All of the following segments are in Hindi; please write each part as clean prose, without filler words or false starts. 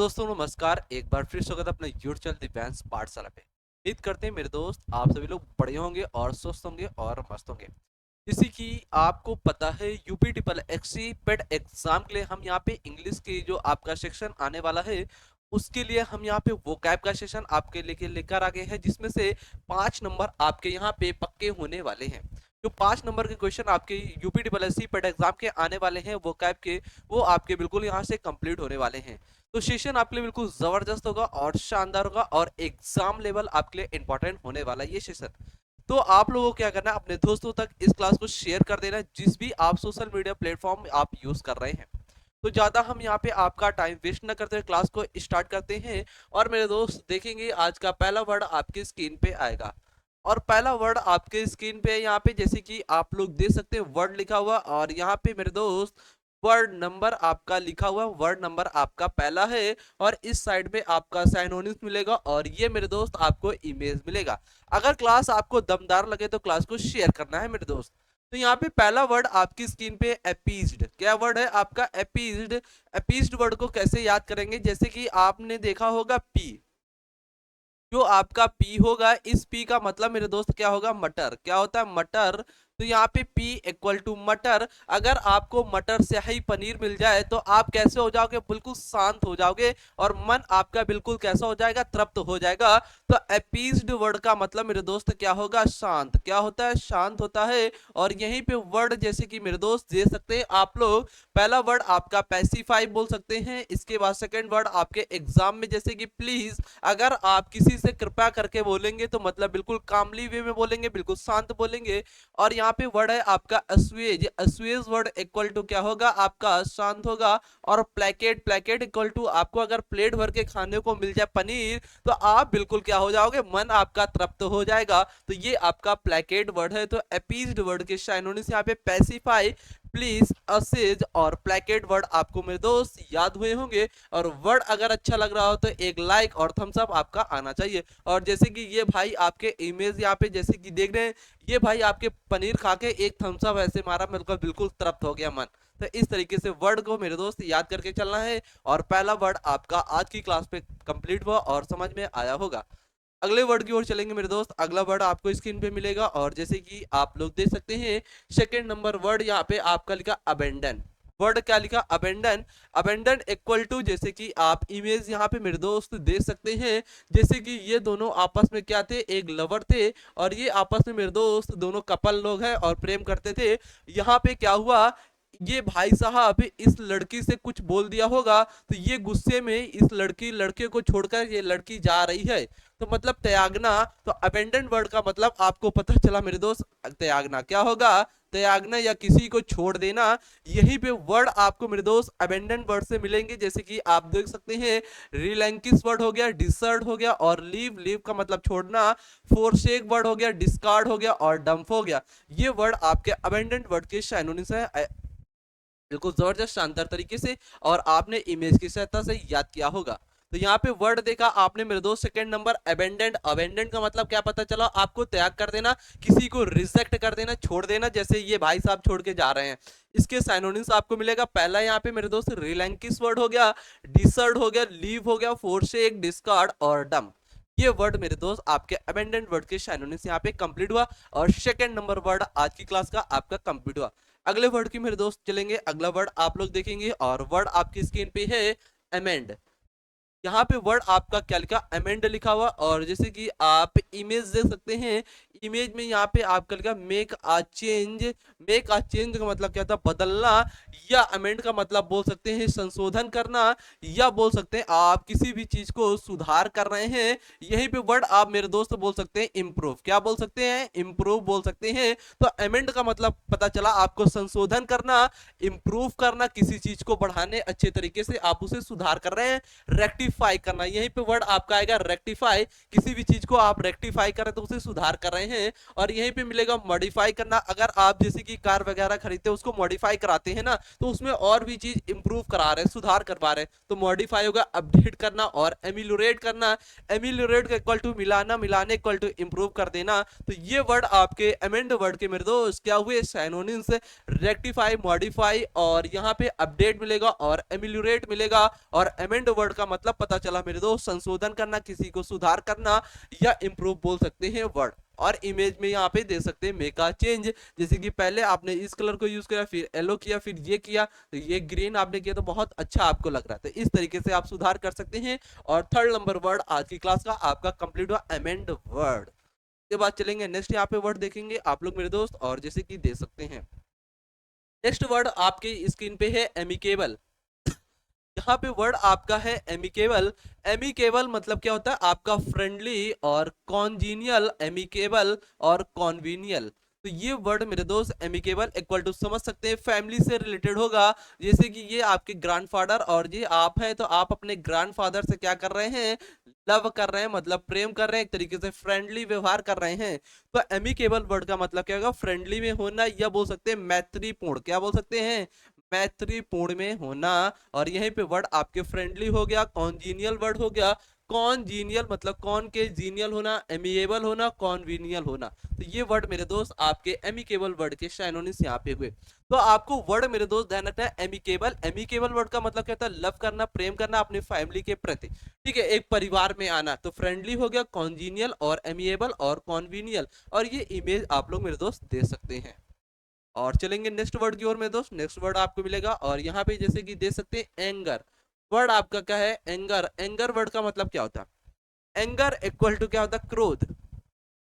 दोस्तों नमस्कार। एक बार फिर स्वागत है अपने यूट्यूब चैनल दिव्यांश पाठशाला पे। उम्मीद करते हैं मेरे दोस्त आप सभी लोग बढ़िया होंगे और स्वस्थ होंगे और मस्त होंगे। जैसे कि आपको पता है UP triple SC paid exam के लिए हम यहाँ पे इंग्लिश की जो आपका सेक्शन आने वाला है उसके लिए हम यहाँ पे वोकैब का सेशन आपके लेकर आ गए हैं, जिसमें से 5 नंबर आपके यहाँ पे पक्के होने वाले हैं। जो 5 नंबर के क्वेश्चन आपके UP triple SC paid exam के आने वाले हैं वोकैब के, वो आपके बिल्कुल यहाँ से कंप्लीट होने वाले हैं। तो सेशन आपके लिए बिल्कुल जबरदस्त होगा और शानदार होगा और एग्जाम लेवल आपके लिए इंपॉर्टेंट होने वाला है ये सेशन। तो आप लोगों को क्या करना है, अपने दोस्तों तक इस क्लास को शेयर कर देना जिस भी आप सोशल मीडिया प्लेटफॉर्म आप यूज कर रहे हैं। तो ज्यादा हम यहाँ पे आपका टाइम वेस्ट न करते हुए क्लास को स्टार्ट करते हैं। और मेरे दोस्त देखेंगे आज का पहला वर्ड आपकी स्क्रीन पे आएगा। और पहला वर्ड आपके स्क्रीन पे यहाँ पे जैसे कि आप लोग देख सकते हैं वर्ड लिखा हुआ, और यहाँ पे मेरे दोस्त वर्ड नंबर आपका लिखा हुआ, वर्ड नंबर आपका पहला है। और इस साइड में आपका साइनोनिम्स मिलेगा और ये मेरे दोस्त आपको इमेज मिलेगा। अगर क्लास आपको दमदार लगे तो क्लास को शेयर करना है मेरे दोस्त। तो यहाँ पे पहला वर्ड आपकी स्क्रीन पे एपीज्ड, क्या वर्ड है आपका एपीज्ड। एपीज्ड वर्ड को कैसे याद करेंगे, जैसे कि आपने देखा होगा पी, जो आपका पी होगा, इस पी का मतलब मेरे दोस्त क्या होगा, मटर। क्या होता है, मटर। तो यहाँ पे P इक्वल टू मटर। अगर आपको मटर से ही पनीर मिल जाए तो आप कैसे हो जाओगे, बिल्कुल शांत हो जाओगे और मन आपका बिल्कुल कैसा हो जाएगा, तृप्त हो जाएगा। तो अपीज्ड वर्ड का मतलब मेरे दोस्त क्या होगा, शांत। क्या होता है, शांत होता है। और यहीं पे वर्ड जैसे कि मेरे दोस्त दे सकते हैं आप लोग, पहला वर्ड आपका पैसिफाई बोल सकते हैं। इसके बाद सेकंड वर्ड आपके एग्जाम में जैसे कि प्लीज, अगर आप किसी से कृपया करके बोलेंगे तो मतलब बिल्कुल कामली वे में बोलेंगे, बिल्कुल शांत बोलेंगे। और यहाँ पे वर्ड है आपका अस्वेज। अस्वेज वर्ड इक्वल टू क्या होगा, आपका शांत होगा। और प्लेकेट, प्लेकेट इक्वल टू आपको अगर प्लेट भर के खाने को मिल जाए पनीर तो आप बिल्कुल क्या हो जाओगे, मन आपका तृप्त हो जाएगा। तो ये आपका प्लेकेट वर्ड है। तो अपीज्ड वर्ड के साइनोनिम्स यहाँ पे पैसिफाई, प्लीज, असेज और प्लेकेट वर्ड आपको मेरे दोस्त याद हुए होंगे। और वर्ड अगर अच्छा लग रहा हो तो एक लाइक और थम्स अप आपका आना चाहिए। और जैसे कि ये भाई आपके इमेज यहाँ पे जैसे कि देख रहे हैं, ये भाई आपके पनीर खा के एक थम्स अप ऐसे मारा, मेरे को बिल्कुल तृप्त हो गया मन। तो इस तरीके से वर्ड को मेरे दोस्त याद करके चलना है। और पहला वर्ड आपका आज की क्लास पे कंप्लीट हुआ और समझ में आया होगा। अगले वर्ड की ओर चलेंगे मेरे दोस्त। अगला वर्ड आपको स्क्रीन पे मिलेगा और जैसे कि आप लोग देख सकते हैं सेकंड नंबर वर्ड यहाँ पे आपका लिखा अबेंडन। वर्ड क्या लिखा, अबेंडन। अबेंडन इक्वल टू जैसे कि आप इमेज यहाँ पे मेरे दोस्त देख सकते हैं, जैसे कि ये दोनों आपस में क्या थे, एक लवर थे। और ये आपस में मेरे दोस्त दोनों कपल लोग हैं और प्रेम करते थे। यहाँ पे क्या हुआ, ये भाई साहब इस लड़की से कुछ बोल दिया होगा, तो ये गुस्से में इस लड़के को छोड़कर ये लड़की जा रही है। तो मतलब त्यागना। तो अबेंडन वर्ड का मतलब आपको पता चला मेरे दोस्त, त्यागना क्या होगा, त्यागना या किसी को छोड़ देना। यहीं पे वर्ड आपको मेरे दोस्त अबेंडन वर्ड से मिलेंगे, जैसे कि आप देख सकते हैं रिलैंकिस वर्ड हो गया, डिसर्ड हो गया और लीव, लीव का मतलब छोड़ना। फोरसेक वर्ड हो गया, डिस्कार्ड हो गया और डंप हो गया। ये वर्ड आपके अबेंडन वर्ड के साइनोनिम्स है, बिल्कुल जबरदस्त शानदार तरीके से। और आपने इमेज की सहायता से याद किया होगा। तो यहाँ पे वर्ड देखा आपने मेरे दोस्त सेकंड नंबर अबेंडेंट। अबेंडेंट का मतलब क्या पता चला आपको, त्याग कर देना, किसी को रिजेक्ट कर देना, छोड़ देना, जैसे ये भाई साहब छोड़ के जा रहे हैं। इसके साइनोनिम्स आपको मिलेगा, पहला यहाँ पे मेरे दोस्त रिलैंकिस वर्ड हो गया, डिसर्ड हो गया, लीव हो गया, फोरसेक, डिस्कार्ड और डंप। ये वर्ड मेरे दोस्त आपके अबेंडेंट वर्ड के साइनोनिम्स यहाँ पे कंप्लीट हुआ और सेकंड नंबर वर्ड आज की क्लास का आपका कंप्लीट हुआ। अगले वर्ड की मेरे दोस्त चलेंगे। अगला वर्ड आप लोग देखेंगे और वर्ड आपकी स्क्रीन पे है अमेंड। यहाँ पे वर्ड आपका क्या लिखा, अमेंड लिखा हुआ। और जैसे कि आप इमेज देख सकते हैं, इमेज में यहाँ पे आपका लिखा make a change. Make a change का मतलब क्या था, बदलना। या अमेंड का मतलब बोल सकते हैं संशोधन करना, या बोल सकते हैं आप किसी भी चीज को सुधार कर रहे हैं। यहीं पे वर्ड आप मेरे दोस्त बोल सकते हैं इम्प्रूव। क्या बोल सकते हैं, इम्प्रूव बोल सकते हैं। तो अमेंड का मतलब पता चला आपको संशोधन करना, इम्प्रूव करना, किसी चीज को बढ़ाने अच्छे तरीके से आप उसे सुधार कर रहे हैं, रेक्टिफाई रेक्टिफाई करना, यहीं पे वर्ड आपका आएगा रेक्टिफाई, किसी भी चीज को आप रेक्टिफाई करें तो उसे सुधार कर रहे हैं। और यहीं पे मिलेगा मॉडिफाई करना, अगर आप जैसे कि कार वगैरह खरीदते हैं उसको मॉडिफाई कराते हैं ना, तो उसमें और भी चीज इंप्रूव करा रहे हैं, सुधार करवा रहे हैं, तो मॉडिफाई होगा अपडेट करना। और एमिलोरेट करना, एमिलोरेट का इक्वल टू मिलाना, मिलाने इक्वल टू इंप्रूव कर देना। तो ये वर्ड आपके अमेंड वर्ड के मेरे दोस्त क्या हुए, सिनोनिम्स, रेक्टिफाई, मॉडिफाई, और यहाँ पे अपडेट मिलेगा और एमिलोरेट मिलेगा। और अमेंड वर्ड का मतलब पता चला मेरे दोस्त संशोधन करना, किसी को सुधार करना या इंप्रूव बोल सकते हैं वर्ड। और इमेज में यहाँ पे दे सकते हैं मेक अ चेंज, जैसे कि पहले आपने इस कलर को यूज किया, फिर येलो किया, फिर ये किया, तो ये ग्रीन आपने किया तो बहुत अच्छा आपको लग रहा है, तो इस तरीके से आप सुधार कर सकते हैं। और थर्ड नंबर वर्ड आज की क्लास का आपका कंप्लीट हुआ अमेंड वर्ड। के बाद चलेंगे नेक्स्ट, यहाँ पे वर्ड देखेंगे आप लोग मेरे दोस्त, और जैसे कि दे सकते हैं नेक्स्ट वर्ड आपके स्क्रीन पे है एमिकेबल। यहाँ पे वर्ड आपका है एमिकेबल। एमिकेबल मतलब क्या होता है आपका फ्रेंडली और कॉन्जीनियल, एमिकेबल और कॉन्वीनियल। तो ये वर्ड मेरे दोस्त एमिकेबल इक्वल टू समझ सकते हैं फैमिली से रिलेटेड होगा, जैसे कि ये आपके ग्रैंडफादर और ये आप हैं, तो आप अपने ग्रैंडफादर से क्या कर रहे हैं, लव कर रहे हैं, मतलब प्रेम कर रहे हैं, एक तरीके से फ्रेंडली व्यवहार कर रहे हैं। तो एमिकेबल वर्ड का मतलब क्या होगा, फ्रेंडली में होना, या बोल सकते हैं मैत्रीपूर्ण, क्या बोल सकते हैं, मैत्रीपूर्ण में होना। और यहीं पे वर्ड आपके फ्रेंडली हो गया, कॉन्जीनियल वर्ड हो गया, कॉन्जीनियल मतलब कॉन के जीनियल होना, एमिएबल होना, कॉन्वीनियल होना। तो ये वर्ड मेरे दोस्त आपके एमिकेबल वर्ड के सिनोनिम्स यहाँ पे हुए। तो आपको वर्ड मेरे दोस्त ध्यान रखना है एमिकेबल। एमिकेबल वर्ड का मतलब क्या होता है, लव करना, प्रेम करना अपने फैमिली के प्रति, ठीक है, एक परिवार में आना। तो फ्रेंडली हो गया, कॉन्जीनियल और एमिएबल और कॉन्वीनियल, और ये इमेज आप लोग मेरे दोस्त दे सकते हैं। और चलेंगे नेक्स्ट वर्ड की ओर में दोस्त, नेक्स्ट वर्ड आपको मिलेगा, और यहाँ पे जैसे कि दे सकते हैं एंगर। वर्ड आपका क्या है, एंगर। एंगर वर्ड का मतलब क्या होता है, एंगर इक्वल टू क्या होता है, क्रोध।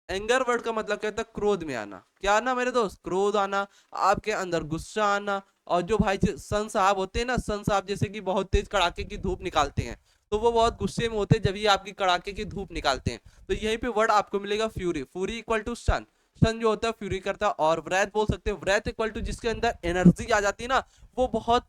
एंगर वर्ड का मतलब क्या होता है, क्रोध में आना, क्या आना मेरे दोस्त, क्रोध आना, आपके अंदर गुस्सा आना। और जो भाई सन साहब होते हैं ना, सन साहब जैसे कि बहुत तेज कड़ाके की धूप निकालते हैं, तो वो बहुत गुस्से में होते हैं जब ये आपकी कड़ाके की धूप निकालते हैं। तो यहीं पे वर्ड आपको मिलेगा फ्यूरी। फ्यूरी इक्वल टू सन, सन जो होता है फ्यूरी करता है। और व्रैथ बोल सकते हैं, व्रैथ इक्वल टू जिसके अंदर एनर्जी आ जाती है ना, वो बहुत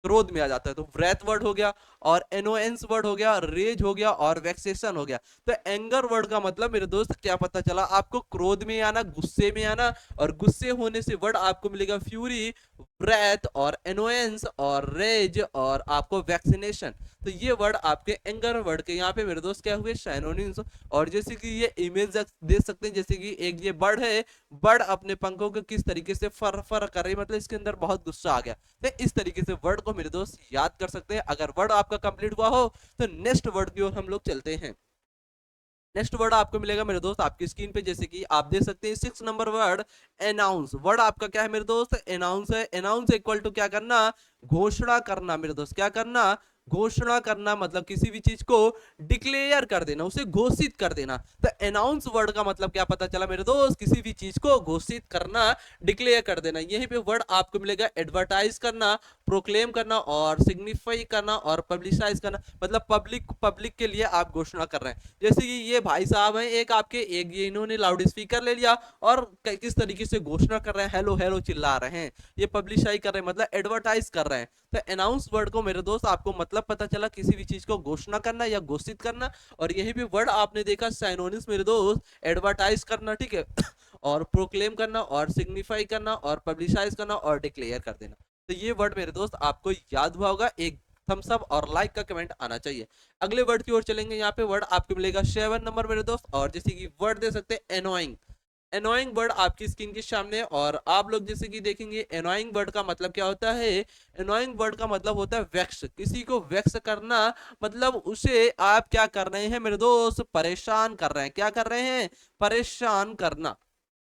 क्रोध में आ जाता है, तो व्रेथ वर्ड हो गया, और एनोएंस वर्ड हो गया, रेज हो गया, और वेक्सेशन हो गया। तो एंगर वर्ड का मतलब मेरे दोस्त क्या पता चला आपको, क्रोध में आना, गुस्से में आना, और गुस्से होने से वर्ड आपको मिलेगा फ्यूरी, व्रेथ और एनोएंस और रेज और आपको वैक्सीनेशन। तो ये वर्ड आपके एंगर वर्ड के यहाँ पे मेरे दोस्त क्या हुए, सिनोनिम्स। और जैसे कि ये इमेज दे सकते हैं, जैसे कि एक ये बर्ड है, बर्ड अपने पंखों को किस तरीके से फर फर कर रही है, मतलब इसके अंदर बहुत गुस्सा आ गया। तो इस तरीके से वर्ड को मेरे दोस्त याद कर सकते हैं। अगर वर्ड आपका कंप्लीट हुआ हो तो नेक्स्ट वर्ड की ओर हम लोग चलते हैं। नेक्स्ट वर्ड आपको मिलेगा मेरे दोस्त आपकी स्क्रीन पे, जैसे कि आप देख सकते हैं 6 नंबर वर्ड अनाउंस। वर्ड आपका क्या है मेरे दोस्त, अनाउंस है। अनाउंस इक्वल टू क्या करना, घोषणा करना मेरे दोस्त, क्या करना, घोषणा करना, मतलब किसी भी चीज को डिक्लेयर कर देना, उसे घोषित कर देना। तो अनाउंस वर्ड का मतलब क्या पता चला मेरे दोस्त, किसी भी चीज को घोषित करना, डिक्लेयर कर देना। यहीं पे वर्ड आपको मिलेगा एडवर्टाइज करना, प्रोक्लेम करना, और सिग्निफाई करना, और पब्लिसाइज करना, मतलब पब्लिक के लिए आप घोषणा कर रहे हैं। जैसे कि ये भाई साहब हैं एक आपके, एक ये इन्होंने लाउड स्पीकर ले लिया और किस तरीके से घोषणा कर रहे हैं, हेलो हेलो चिल्ला रहे हैं, ये पब्लिसाइज कर रहे हैं, मतलब एडवर्टाइज कर रहे हैं। तो अनाउंस वर्ड को मेरे दोस्त आपको मतलब पता चला, किसी भी चीज को घोषणा करना या घोषित करना। और यही भी वर्ड आपने देखा सिनोनिम्स मेरे दोस्त, एडवर्टाइज करना, ठीक है, और प्रोक्लेम करना, और सिग्निफाई करना, और पब्लिसाइज करना, और डिक्लेयर कर देना। तो ये वर्ड मेरे दोस्त आपको याद हुआ होगा, एक थम्स अप और लाइक का कमेंट आना चाहिए। अगले वर्ड की ओर चलेंगे, यहाँ पे वर्ड आपको मिलेगा 7 नंबर मेरे दोस्त, और जैसे कि वर्ड दे सकते हैं एनोइंग। एनोइंग वर्ड आपकी स्क्रीन के सामने, और आप लोग जैसे कि देखेंगे एनोइंग वर्ड का मतलब क्या होता है, एनोइंग वर्ड का मतलब होता है वेक्स, किसी को वेक्स करना, मतलब उसे आप क्या कर रहे हैं मेरे दोस्त, परेशान कर रहे हैं, क्या कर रहे हैं, परेशान करना।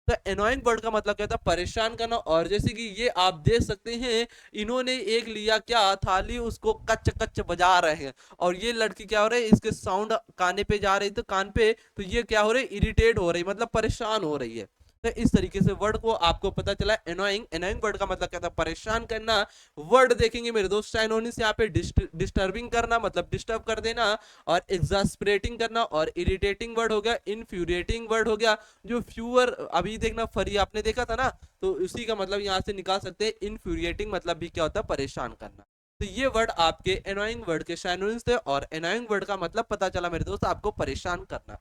तो एनोइंग वर्ड का मतलब क्या था, परेशान करना। और जैसे कि ये आप देख सकते हैं, इन्होंने एक लिया क्या, थाली, उसको कच्च कच्च बजा रहे हैं, और ये लड़की क्या हो रही है, इसके साउंड काने पे जा रही, तो कान पे, तो ये क्या हो रही है, इरिटेट हो रही, मतलब परेशान हो रही है। तो इस तरीके से वर्ड को आपको पता चला एनोइंग। एनोइंग वर्ड का मतलब क्या था, परेशान करना। वर्ड देखेंगे मेरे दोस्त साइनोनिम्स यहाँ पे, डिस्टर्बिंग करना मतलब डिस्टर्ब कर देना, और एग्जास्परेटिंग करना, और इरिटेटिंग वर्ड हो गया, इनफ्यूरिएटिंग वर्ड हो गया। जो फ्यूअर अभी देखना, फरी आपने देखा था ना, तो उसी का मतलब यहाँ से निकाल सकते हैं, इनफ्यूरिएटिंग मतलब भी क्या होता है, परेशान करना। तो ये वर्ड आपके एनोइंग वर्ड के सिनोनिम्स थे और एनोइंग वर्ड का मतलब पता चला मेरे दोस्त आपको परेशान करना।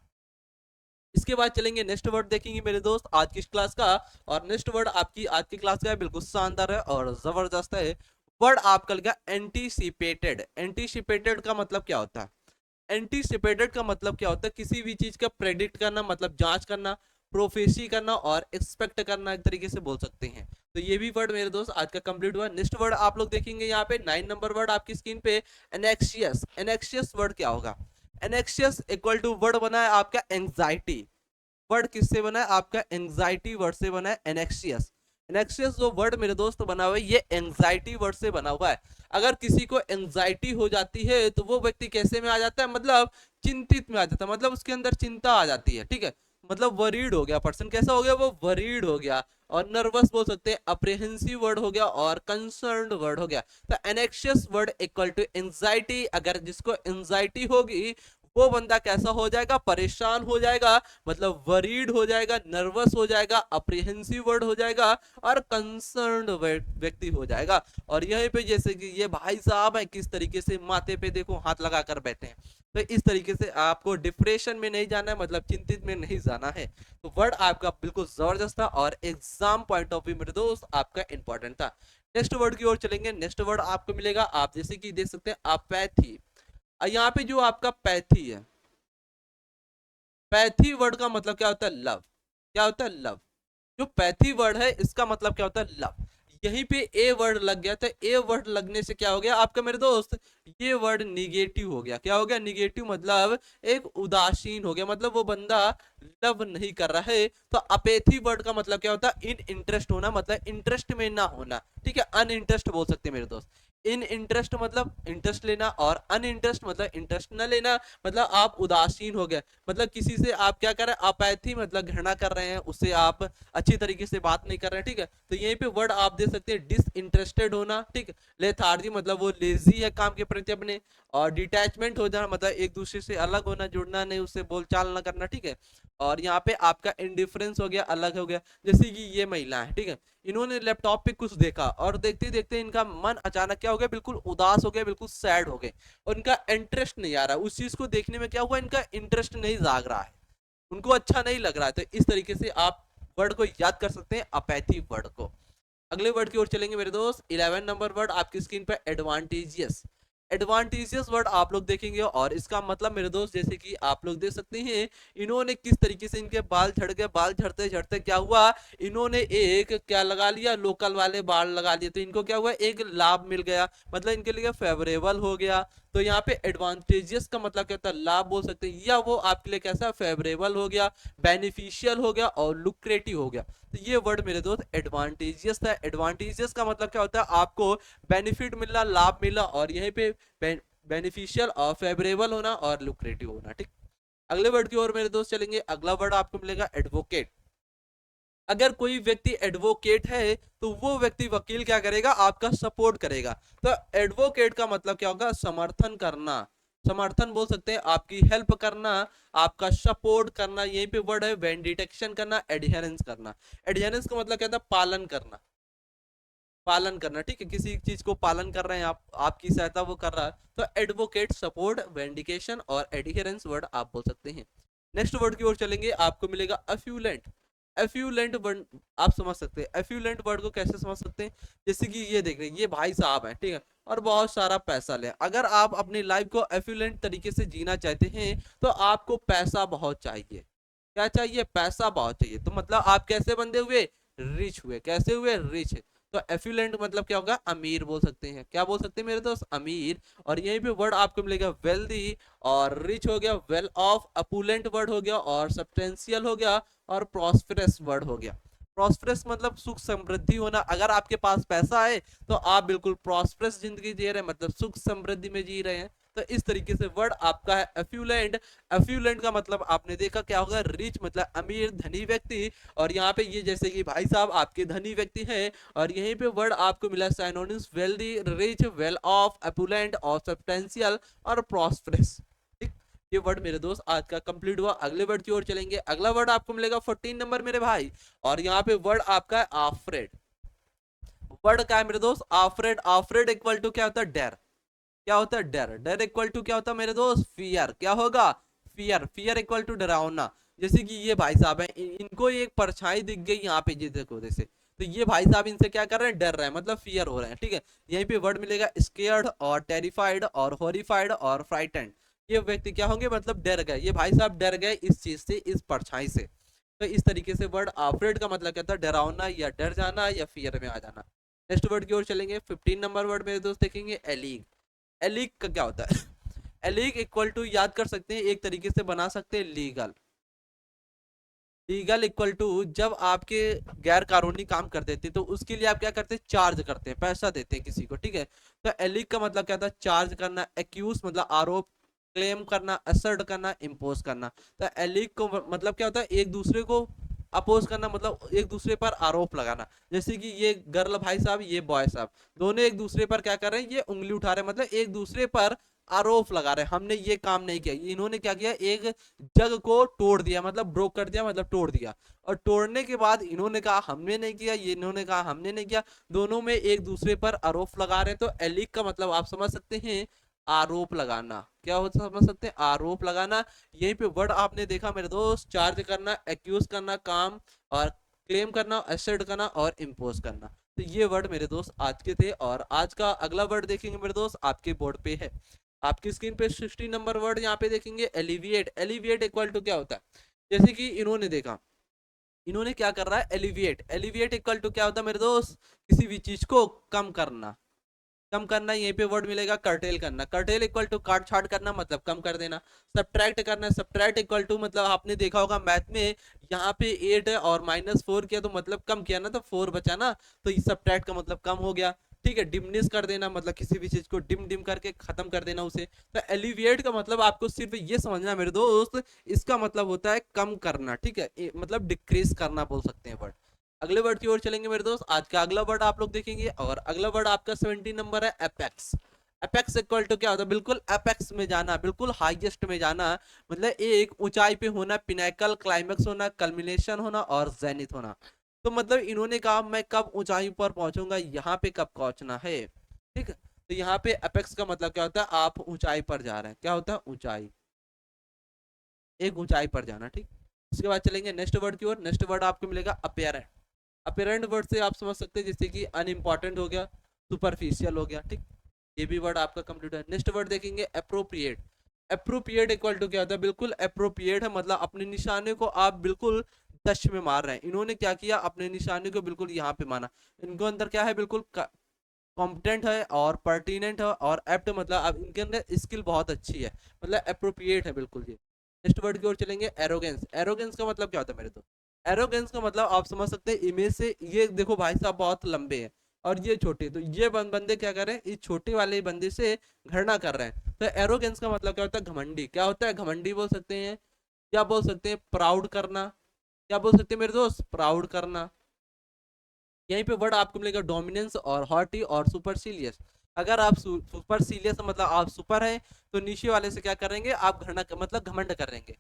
इसके बाद चलेंगे नेक्स्ट वर्ड देखेंगे मेरे दोस्त आज की क्लास का। और नेक्स्ट वर्ड आपकी आज की क्लास का है, बिल्कुल शानदार है और जबरदस्त है। वर्ड आपका लगा एंटीसिपेटेड। एंटीसिपेटेड का मतलब क्या होता है? एंटीसिपेटेड का मतलब क्या होता है? किसी भी चीज का प्रेडिक्ट करना, मतलब जांच करना, प्रोफेसी करना और एक्सपेक्ट करना, एक तरीके से बोल सकते हैं। तो ये भी वर्ड मेरे दोस्त आज का कंप्लीट हुआ। नेक्स्ट वर्ड आप लोग देखेंगे यहाँ पे 9 नंबर वर्ड आपकी स्क्रीन पे, एनेक्सियस। एनेक्सियस वर्ड क्या होगा? एनेक्सियस इक्वल टू वर्ड बना है आपका एंजाइटी। वर्ड किससे बना है? आपका एंजाइटी वर्ड से बना है एनेक्सियस। एनेक्सियस जो वर्ड मेरे दोस्त बना हुआ है ये एंजाइटी वर्ड से बना हुआ है। अगर किसी को एंजाइटी हो जाती है तो वो व्यक्ति कैसे में आ जाता है? मतलब चिंतित में आ जाता है, मतलब उसके अंदर चिंता आ जाती है, ठीक है। मतलब वरीड हो गया पर्सन, कैसा हो गया? वो वरीड हो गया। और नर्वस बोल सकते हैं, अप्रेहेंसिव वर्ड हो गया और कंसर्न्ड वर्ड हो गया। तो anxious word equal to anxiety. अगर जिसको एंजाइटी होगी वो बंदा कैसा हो जाएगा? परेशान हो जाएगा, मतलब वरीड हो जाएगा, नर्वस हो जाएगा, अप्रीहेंसिव वर्ड हो जाएगा और कंसर्न्ड व्यक्ति हो जाएगा। और यहीं पे जैसे कि ये भाई साहब है किस तरीके से माथे पे देखो हाथ लगा कर बैठे हैं। तो इस तरीके से आपको डिप्रेशन में नहीं जाना है, मतलब चिंतित में नहीं जाना है। तो वर्ड आपका बिल्कुल जबरदस्त था और एग्जाम पॉइंट ऑफ व्यू मेरे दोस्त आपका इंपॉर्टेंट था। नेक्स्ट वर्ड की ओर चलेंगे। नेक्स्ट वर्ड आपको मिलेगा, आप जैसे कि देख सकते हैं, अपैथी। यहाँ पे जो आपका पैथी है, पैथी वर्ड का मतलब क्या होता है? लव। क्या होता है? लव। जो पैथी वर्ड है इसका मतलब क्या होता है? लव। यहीं पे ए वर्ड लग गया, तो ए वर्ड लगने से क्या हो गया आपका मेरे दोस्त? ये वर्ड निगेटिव हो गया। क्या हो गया? निगेटिव, मतलब एक उदासीन हो गया, मतलब वो बंदा लव नहीं कर रहा है। तो अपेथी वर्ड का मतलब क्या होता है? इन इंटरेस्ट होना, मतलब इंटरेस्ट में ना होना, ठीक है। अन इंटरेस्ट बोल सकते हैं मेरे दोस्त। इन इंटरेस्ट मतलब इंटरेस्ट लेना और अन इंटरेस्ट मतलब इंटरेस्ट न लेना, मतलब आप उदासीन हो गए, मतलब किसी से आप क्या कर रहे हैं? अपैथी मतलब घृणा कर रहे हैं, उससे आप अच्छी तरीके से बात नहीं कर रहे हैं, ठीक है। तो यहीं पे वर्ड आप दे सकते हैं डिसइंटरेस्टेड होना, ठीक है। लेथार्जी मतलब वो लेजी है काम के प्रति अपने। और डिटैचमेंट हो जाना मतलब एक दूसरे से अलग होना, जुड़ना नहीं, उससे बोलचाल ना करना, ठीक है। और यहाँ पे आपका इंडिफरेंस हो गया, अलग हो गया। जैसे कि ये महिला है, ठीक है, इन्होंने लैपटॉप पे कुछ देखा और देखते देखते इनका मन अचानक क्या हो गया? बिल्कुल उदास हो गया, बिल्कुल सैड हो गए। और इनका इंटरेस्ट नहीं आ रहा उस चीज को देखने में। क्या हुआ? इनका इंटरेस्ट नहीं जाग रहा है, उनको अच्छा नहीं लग रहा है। तो इस तरीके से आप वर्ड को याद कर सकते हैं, अपैथी वर्ड को। अगले वर्ड की ओर चलेंगे मेरे दोस्त। 11 नंबर वर्ड आपकी स्क्रीन पर, एडवांटेजियस। एडवांटेजियस वर्ड आप लोग देखेंगे और इसका मतलब मेरे दोस्त जैसे कि आप लोग देख सकते हैं, इन्होंने किस तरीके से इनके बाल झड़ गए। बाल झड़ते झड़ते क्या हुआ? इन्होंने एक क्या लगा लिया? लोकल वाले बाल लगा लिए, तो इनको क्या हुआ? एक लाभ मिल गया, मतलब इनके लिए फेवरेबल हो गया। तो यहाँ पे एडवांटेजियस का मतलब क्या होता है? लाभ बोल सकते हैं, या वो आपके लिए कैसा? फेवरेबल हो गया, बेनिफिशियल हो गया और लुक्रेटिव हो गया। तो ये वर्ड मेरे दोस्त एडवांटेजियस था। एडवांटेजियस का मतलब क्या होता है? आपको बेनिफिट मिलना, लाभ मिला, और यहीं पे बेनिफिशियल और फेवरेबल होना और लुक्रेटिव होना, ठीक। अगले वर्ड की ओर मेरे दोस्त चलेंगे। अगला वर्ड आपको मिलेगा एडवोकेट। अगर कोई व्यक्ति एडवोकेट है तो वो व्यक्ति वकील क्या करेगा? आपका सपोर्ट करेगा। तो एडवोकेट का मतलब क्या होगा? समर्थन करना। समर्थन बोल सकते हैं, आपकी हेल्प करना, आपका सपोर्ट करना। यहीं पे वर्ड है वेंडिटेक्शन करना, एडहेरेंस करना। एडहेरेंस का मतलब क्या था? पालन करना। पालन करना, ठीक है, किसी चीज को पालन कर रहे हैं आप, आपकी सहायता वो कर रहा है। तो एडवोकेट, सपोर्ट, वेंडिकेशन और एडहेरेंस वर्ड आप बोल सकते हैं। नेक्स्ट वर्ड की ओर चलेंगे। आपको मिलेगा एफ्यूलेंट। एफ्यूलेंट वर्ड आप समझ सकते हैं। एफ्यूलेंट वर्ड को कैसे समझ सकते हैं? जैसे कि ये देख रहे हैं, ये भाई साहब हैं, ठीक है, और बहुत सारा पैसा ले। अगर आप अपनी लाइफ को एफ्यूलेंट तरीके से जीना चाहते हैं तो आपको पैसा बहुत चाहिए। क्या चाहिए? पैसा बहुत चाहिए। तो मतलब आप कैसे बंदे हुए? रिच हुए। कैसे हुए? रिच। तो एफ्यूलेंट मतलब क्या होगा? अमीर बोल सकते हैं। क्या बोल सकते हैं मेरे दोस्त? अमीर। और यहीं पे वर्ड आपको मिलेगा वेल्दी और रिच हो गया, वेल ऑफ। अपुलेंट वर्ड हो गया और सब्सटेंशियल हो गया और प्रॉस्पेरस वर्ड हो गया। प्रॉस्पेरस मतलब सुख समृद्धि होना। अगर आपके पास पैसा है तो आप बिल्कुल प्रॉस्पेरस जिंदगी जी रहे हैं, मतलब सुख समृद्धि में जी रहे हैं। तो इस तरीके से वर्ड आपका है एफ्यूलेंट। एफ्यूलेंट का मतलब आपने देखा क्या होगा? रिच, मतलब अमीर, धनी व्यक्ति। और यहाँ पे ये जैसे कि भाई साहब आपके धनी व्यक्ति हैं। और यहीं पे वर्ड आपको मिला synonyms wealthy, rich, well off, opulent और सब्सटेंशियल और प्रॉस्पेरस, ठीक। ये वर्ड मेरे दोस्त आज का कंप्लीट हुआ। अगले वर्ड की ओर चलेंगे। अगला वर्ड आपको मिलेगा 14 नंबर मेरे भाई। और यहाँ पे वर्ड आपका है आफ्रेड। वर्ड क्या है मेरे दोस्त, आफ्रेड। आफ्रेड इक्वल टू क्या होता है, डर। क्या होता है, डर। डर इक्वल टू क्या होता है मेरे दोस्त, फियर। क्या होगा, फियर। फियर इक्वल टू डरावना। जैसे कि ये भाई साहब हैं, इनको एक परछाई दिख गई यहाँ पे, ये देखो जैसे, तो ये भाई साहब इनसे क्या कर रहे हैं, डर रहे हैं, मतलब फियर हो रहे हैं, ठीक है। यहीं पे वर्ड मिलेगा स्केयर्ड और टेरिफाइड और हॉरिफाइड और फ्राइटेंड। ये व्यक्ति क्या होंगे, मतलब डर गए, ये भाई साहब डर गए इस चीज से, इस परछाई से। तो इस तरीके से वर्ड आफ्रेड का मतलब कहता है डरावना या डर जाना या फियर में आ जाना। नेक्स्ट वर्ड की ओर चलेंगे, 15 नंबर वर्ड मेरे दोस्त देखेंगे, एलीग। एलीग का क्या होता है, एलीग इक्वल टू याद कर सकते हैं, एक तरीके से बना सकते हैं लीगल। लीगल इक्वल टू जब आपके गैर कानूनी काम कर देते हैं तो उसके लिए आप क्या करते हैं, चार्ज करते हैं, पैसा देते हैं किसी को, ठीक है। तो एलिग का मतलब क्या था, चार्ज करना, एक्यूज मतलब आरोप, क्लेम करना, असर्ट करना, इम्पोज करना। तो एलिग को मतलब क्या होता है, एक दूसरे को अपोज करना, मतलब एक दूसरे पर आरोप लगाना। जैसे कि ये गर्ल भाई साहब, ये बॉय साहब, दोनों एक दूसरे पर क्या कर रहे हैं, ये उंगली उठा रहे हैं, मतलब एक दूसरे पर आरोप लगा रहे हैं, हमने ये काम नहीं किया। इन्होंने क्या किया, एक जग को तोड़ दिया, मतलब ब्रोक कर दिया, मतलब तोड़ दिया। और तोड़ने के बाद इन्होंने कहा हमने नहीं किया, ये इन्होंने कहा हमने नहीं किया, दोनों में एक दूसरे पर आरोप लगा रहे हैं। तो एलिक का मतलब आप समझ सकते हैं, आरोप लगाना। क्या हो समझ सकते हैं, आरोप लगाना। यहीं पे वर्ड आपने देखा मेरे दोस्त, चार्ज करना, एक्यूज करना, काम और क्लेम करना, असर्ट करना और इम्पोज करना। तो ये वर्ड मेरे दोस्त आज के थे। और आज का अगला वर्ड देखेंगे मेरे दोस्त, आपके बोर्ड पे है, आपकी स्क्रीन पे 16 नंबर वर्ड यहाँ पे देखेंगे, एलिविएट। एलिविएट इक्वल टू क्या होता है, जैसे कि इन्होंने देखा, इन्होंने क्या कर रहा है, एलिविएट। एलिविएट इक्वल टू क्या होता है मेरे दोस्त, किसी भी चीज को कम करना। कम करना, यहीं पे वर्ड मिलेगा कर्टेल करना। कर्टेल इक्वल टू काट छाट करना, मतलब कम कर देना। सब्ट्रैक्ट करना, सब्ट्रैक्ट इक्वल टू मतलब आपने देखा होगा मैथ में, यहाँ पे 8 है और -4 किया तो मतलब कम किया ना, तो 4 बचा ना, तो ये सब्ट्रैक्ट का मतलब कम हो गया, ठीक है। डिमनिश कर देना, मतलब किसी भी चीज को डिम डिम करके खत्म कर देना उसे। तो एलिविएट का मतलब आपको सिर्फ ये समझना मेरे दोस्त, इसका मतलब होता है कम करना, ठीक है, मतलब डिक्रीज करना बोल सकते हैं वर्ड। अगले वर्ड की ओर चलेंगे मेरे दोस्त, आज का अगला वर्ड आप लोग देखेंगे, और अगला वर्ड आपका 17 नंबर है, एपेक्स। एपेक्स इक्वल टू क्या होता है, बिल्कुल एपेक्स में जाना, बिल्कुल हाईएस्ट में जाना, मतलब एक ऊंचाई पे होना, पिनाकल, क्लाइमेक्स होना, कल्मिनेशन होना और जेनिथ होना। तो मतलब इन्होंने कहा मैं कब ऊंचाई पर पहुंचूंगा, यहाँ पे कब पहुंचना है, ठीक है। तो यहाँ पे एपेक्स का मतलब क्या होता है, आप ऊंचाई पर जा रहे हैं, क्या होता है, ऊंचाई, एक ऊंचाई पर जाना, ठीक। उसके बाद चलेंगे नेक्स्ट वर्ड की ओर। नेक्स्ट वर्ड आपको मिलेगा अपेरेंट। अपेरेंट वर्ड से आप समझ सकते हैं जैसे कि अनइम्पॉर्टेंट हो गया, सुपरफिशियल हो गया, ठीक। ये भी वर्ड आपका कंप्लीट है। नेक्स्ट वर्ड देखेंगे, अप्रोप्रिएट। अप्रोप्रिएट इक्वल टू क्या होता है, बिल्कुल अप्रोप्रिएट है, मतलब अपने निशाने को आप बिल्कुल टच में मार रहे हैं। इन्होंने क्या किया, अपने निशाने को बिल्कुल यहाँ पे माना। इनको अंदर क्या है, बिल्कुल कॉम्पिटेंट है और पर्टिनेंट है और एप्ट, मतलब अब इनके अंदर स्किल बहुत अच्छी है, मतलब अप्रोप्रिएट है बिल्कुल ये। नेक्स्ट वर्ड की ओर चलेंगे, एरोगेंस। एरोगेंस का मतलब क्या होता है मेरे तो, एरोगेंस का मतलब आप समझ सकते हैं, इमेज से ये देखो भाई साहब बहुत लंबे हैं और ये छोटे, तो ये बंदे क्या कर रहे हैं, इस छोटे वाले बंदे से घृणा कर रहे हैं। तो एरोगेंस का मतलब क्या होता है, घमंडी। क्या होता है, घमंडी बोल सकते हैं, क्या बोल सकते हैं, प्राउड करना। क्या बोल सकते हैं मेरे दोस्त, प्राउड करना। यहीं पे वर्ड आपको मिलेगा डोमिनेंस और हॉटी और सुपरसीलियस। अगर आप सुपरसीलियस मतलब आप सुपर है, तो नीचे वाले से क्या करेंगे, आप घृणा मतलब घमंड करेंगे।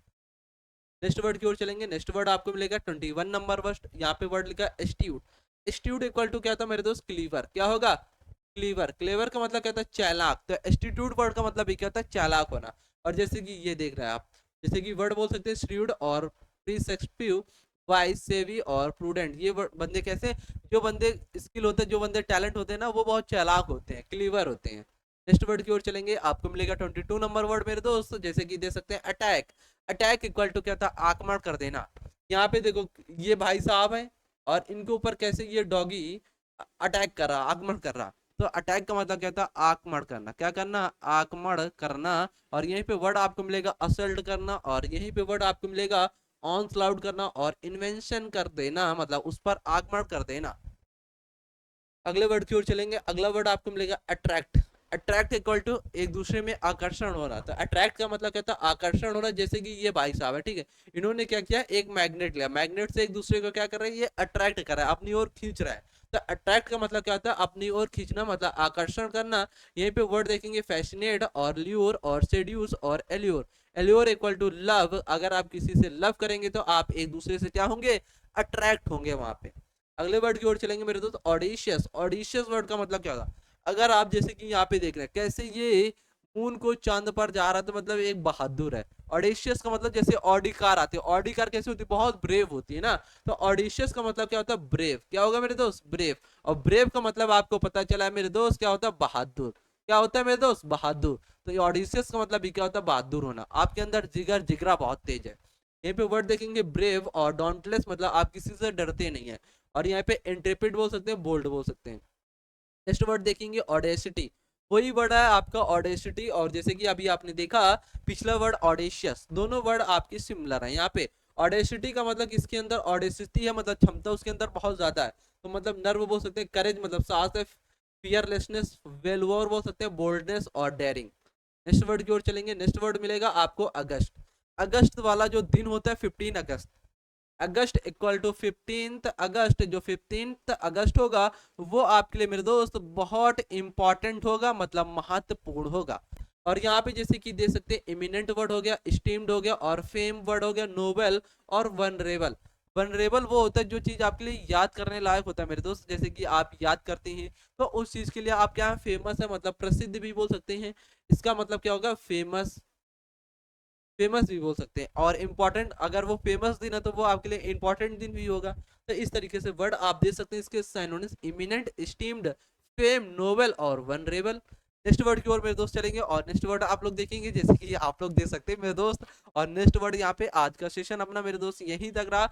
नेक्स्ट वर्ड की ओर चलेंगे। नेक्स्ट वर्ड आपको मिलेगा 21 नंबर वर्ड, यहाँ पे वर्ड लिखा एस्ट्यूट। एस्ट्यूट इक्वल टू क्या था मेरे दोस्त, क्लीवर। क्या होगा, क्लीवर। क्लेवर का मतलब क्या था, चालाक। तो एस्टीट्यूट वर्ड का मतलब ये क्या होता है, चालाक होना। और जैसे कि ये देख रहे हैं आप, जैसे कि वर्ड बोल सकते हैं श्रीड और प्रिसेप्टिव, वाइज, सेवी और प्रूडेंट। ये बंदे कैसे, जो बंदे स्किल होते हैं, जो बंदे टैलेंट होते हैं ना, वो बहुत चालाक होते हैं, क्लीवर होते हैं। नेक्स्ट वर्ड की ओर चलेंगे, आपको मिलेगा 22 नंबर वर्ड मेरे दोस्त, जैसे कि दे सकते हैं अटैक। अटैक इक्वल टू क्या था, आक्रमण कर देना। यहाँ पे देखो ये भाई साहब है और इनके ऊपर कैसे ये डॉगी अटैक कर रहा, आक्रमण कर रहा। तो अटैक का मतलब क्या था, आक्रमण करना। क्या करना, आक्रमण करना। और यहीं पे वर्ड आपको मिलेगा असल्ट करना, और यहीं पे वर्ड आपको मिलेगा ऑन स्लाउड करना और इन्वेंशन कर देना, मतलब उस पर आक्रमण कर देना। अगले वर्ड की ओर चलेंगे। अगला वर्ड आपको मिलेगा अट्रैक्ट। अट्रैक्ट इक्वल टू एक दूसरे में आकर्षण हो रहा था। अट्रैक्ट का मतलब कहता है आकर्षण हो रहा है। जैसे कि ये भाई साहब है, ठीक है, इन्होंने क्या किया, एक मैग्नेट लिया, मैग्नेट से एक दूसरे को क्या कर रहा है, ये अट्रैक्ट कर रहा है, अपनी ओर खींच रहा है। तो अट्रैक्ट का मतलब क्या होता है, अपनी ओर खींचना, मतलब आकर्षण करना। यहीं पे वर्ड देखेंगे फैसिनेट और ल्यूर और सेड्यूस और allure. Allure equal to love. अगर आप किसी से लव करेंगे तो आप एक दूसरे से क्या होंगे, अट्रैक्ट होंगे वहां पे। अगले वर्ड की ओर चलेंगे मेरे दोस्त, ऑडिशियस। ऑडिशियस वर्ड का मतलब क्या होगा? अगर आप जैसे कि यहाँ पे देख रहे हैं कैसे ये मून को चांद पर जा रहा है, तो मतलब एक बहादुर है। ऑडिशियस का मतलब जैसे ऑडी कार आती है, ऑडी कार कैसी होती है? बहुत ब्रेव होती है ना। तो ऑडिशियस का मतलब क्या होता है? ब्रेव। क्या होगा मेरे दोस्त? ब्रेव। और ब्रेव का मतलब आपको पता चला है मेरे दोस्त, क्या होता है? बहादुर। क्या होता है मेरे दोस्त? बहादुर। तो ये ऑडिशियस का मतलब भी क्या होता है? बहादुर होना। आपके अंदर जिगर जिगरा बहुत तेज है। यहाँ पे वर्ड देखेंगे ब्रेव और डॉन्टलेस, मतलब आप किसी से डरते नहीं है। और यहाँ पे इंट्रेपिड बोल सकते हैं, बोल्ड बोल सकते हैं। नेक्स्ट वर्ड देखेंगे ऑडेसिटी। वही वर्ड है आपका ऑडेसिटी, और जैसे कि अभी आपने देखा पिछला वर्ड ऑडेशियस, दोनों वर्ड आपके सिमिलर है। यहाँ पे ऑडेसिटी का मतलब किसके अंदर ऑडेसिटी है, मतलब क्षमता उसके अंदर बहुत ज्यादा है। तो मतलब नर्व बोल सकते हैं, करेज मतलब साहस है, फियरलेसनेस, वेलवोर बोल सकते हैं, बोल्डनेस और डेयरिंग। नेक्स्ट वर्ड की ओर चलेंगे। नेक्स्ट वर्ड मिलेगा आपको अगस्त। अगस्त वाला जो दिन होता है 15 अगस्त, अगस्त इक्वल टू 15 अगस्त। जो 15 अगस्त होगा वो आपके लिए मेरे दोस्त बहुत इंपॉर्टेंट होगा, मतलब महत्वपूर्ण होगा। और यहाँ पे जैसे कि दे सकते हैं इमिनेंट वर्ड हो गया, स्टीम्ड हो गया, और फेम वर्ड हो गया, नोबेल और वनरेबल। वनरेबल वो होता है जो चीज आपके लिए याद करने लायक होता है मेरे दोस्त, जैसे कि आप याद करते हैं तो उस चीज के लिए आप क्या फेमस है, मतलब प्रसिद्ध भी बोल सकते हैं। इसका मतलब क्या होगा? फेमस। फेमस भी बोल सकते हैं। और इम्पोर्टेंट, अगर वो फेमस दिन है तो वो आपके लिए इंपॉर्टेंट दिन भी होगा। तो इस तरीके से वर्ड आप दे सकते हैं इसके synonyms eminent, esteemed, fame, noble और वनरेबल। नेक्स्ट वर्ड की ओर मेरे दोस्त चलेंगे, और नेक्स्ट वर्ड आप लोग देखेंगे जैसे कि आप लोग देख सकते हैं मेरे दोस्त। और नेक्स्ट वर्ड यहाँ पे आज का सेशन अपना मेरे दोस्त यहीं तक रहा।